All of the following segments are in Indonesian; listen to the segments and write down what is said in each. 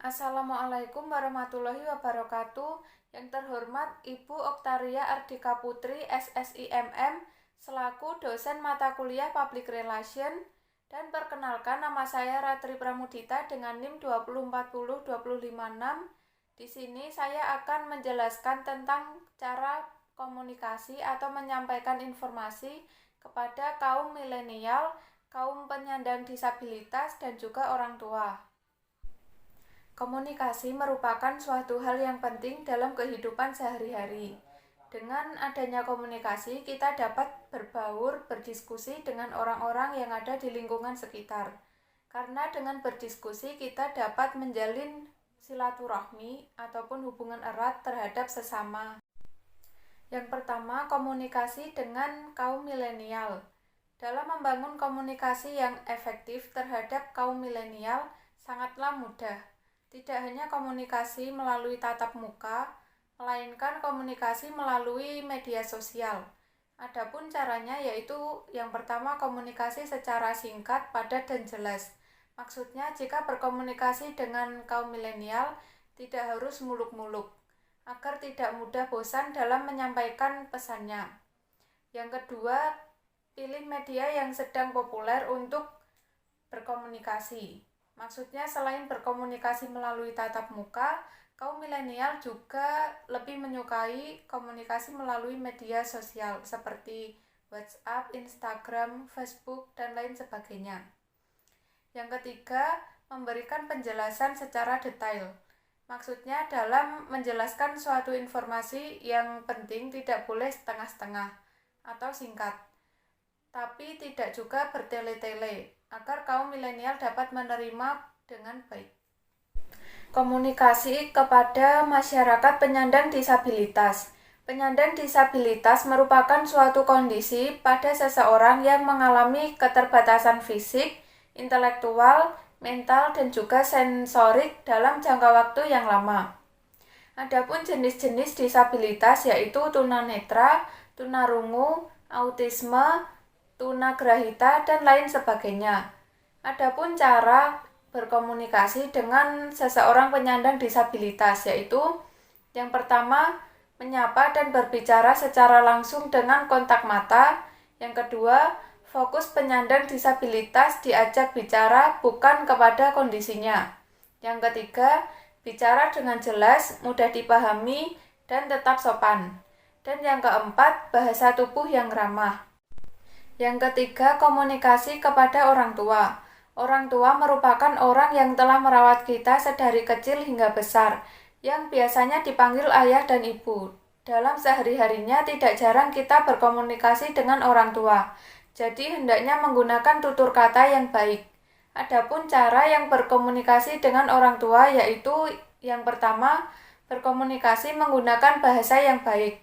Assalamualaikum warahmatullahi wabarakatuh. Yang terhormat Ibu Oktaria Ardika Putri, SSIMM, selaku dosen mata kuliah Public Relation, dan perkenalkan nama saya Ratri Pramudita dengan NIM 2040256. Di sini saya akan menjelaskan tentang cara komunikasi atau menyampaikan informasi kepada kaum milenial, kaum penyandang disabilitas, dan juga orang tua. Komunikasi merupakan suatu hal yang penting dalam kehidupan sehari-hari. Dengan adanya komunikasi, kita dapat berbaur, berdiskusi dengan orang-orang yang ada di lingkungan sekitar. Karena dengan berdiskusi, kita dapat menjalin silaturahmi ataupun hubungan erat terhadap sesama. Yang pertama, komunikasi dengan kaum milenial. Dalam membangun komunikasi yang efektif terhadap kaum milenial, sangatlah mudah. Tidak hanya komunikasi melalui tatap muka, melainkan komunikasi melalui media sosial. Adapun caranya yaitu yang pertama komunikasi secara singkat, padat, dan jelas. Maksudnya jika berkomunikasi dengan kaum milenial tidak harus muluk-muluk, agar tidak mudah bosan dalam menyampaikan pesannya. Yang kedua, pilih media yang sedang populer untuk berkomunikasi. Maksudnya selain berkomunikasi melalui tatap muka, kaum milenial juga lebih menyukai komunikasi melalui media sosial seperti WhatsApp, Instagram, Facebook, dan lain sebagainya. Yang ketiga, memberikan penjelasan secara detail. Maksudnya dalam menjelaskan suatu informasi yang penting tidak boleh setengah-setengah atau singkat, tapi tidak juga bertele-tele, agar kaum milenial dapat menerima dengan baik. Komunikasi kepada masyarakat penyandang disabilitas. Penyandang disabilitas merupakan suatu kondisi pada seseorang yang mengalami keterbatasan fisik, intelektual, mental, dan juga sensorik dalam jangka waktu yang lama. Adapun jenis-jenis disabilitas yaitu tunanetra, tunarungu, autisme, tunagrahita, dan lain sebagainya. Adapun cara berkomunikasi dengan seseorang penyandang disabilitas yaitu yang pertama, menyapa dan berbicara secara langsung dengan kontak mata. Yang kedua, fokus penyandang disabilitas diajak bicara bukan kepada kondisinya. Yang ketiga, bicara dengan jelas, mudah dipahami, dan tetap sopan. Dan yang keempat, bahasa tubuh yang ramah. Yang ketiga, komunikasi kepada orang tua. Orang tua merupakan orang yang telah merawat kita sedari kecil hingga besar, yang biasanya dipanggil ayah dan ibu. Dalam sehari-harinya tidak jarang kita berkomunikasi dengan orang tua, jadi hendaknya menggunakan tutur kata yang baik. Adapun cara yang berkomunikasi dengan orang tua yaitu yang pertama, berkomunikasi menggunakan bahasa yang baik.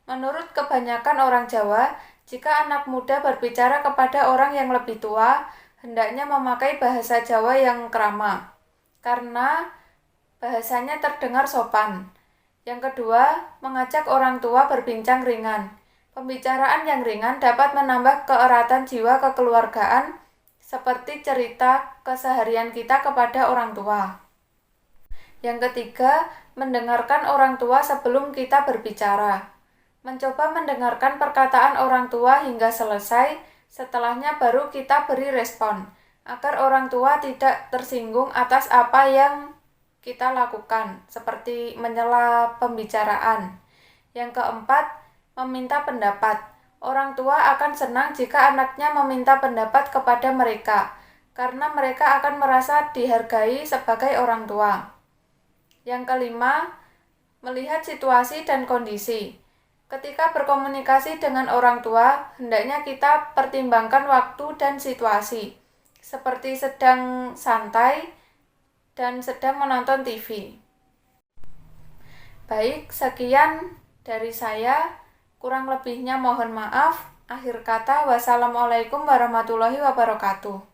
Menurut kebanyakan orang Jawa, jika anak muda berbicara kepada orang yang lebih tua, hendaknya memakai bahasa Jawa yang krama, karena bahasanya terdengar sopan. Yang kedua, mengajak orang tua berbincang ringan. Pembicaraan yang ringan dapat menambah keeratan jiwa kekeluargaan, seperti cerita keseharian kita kepada orang tua. Yang ketiga, mendengarkan orang tua sebelum kita berbicara. Mencoba mendengarkan perkataan orang tua hingga selesai, setelahnya baru kita beri respon, agar orang tua tidak tersinggung atas apa yang kita lakukan, seperti menyela pembicaraan. Yang keempat, meminta pendapat. Orang tua akan senang jika anaknya meminta pendapat kepada mereka, karena mereka akan merasa dihargai sebagai orang tua. Yang kelima, melihat situasi dan kondisi. Ketika berkomunikasi dengan orang tua, hendaknya kita pertimbangkan waktu dan situasi, seperti sedang santai dan sedang menonton TV. Baik, sekian dari saya. Kurang lebihnya mohon maaf. Akhir kata, wassalamualaikum warahmatullahi wabarakatuh.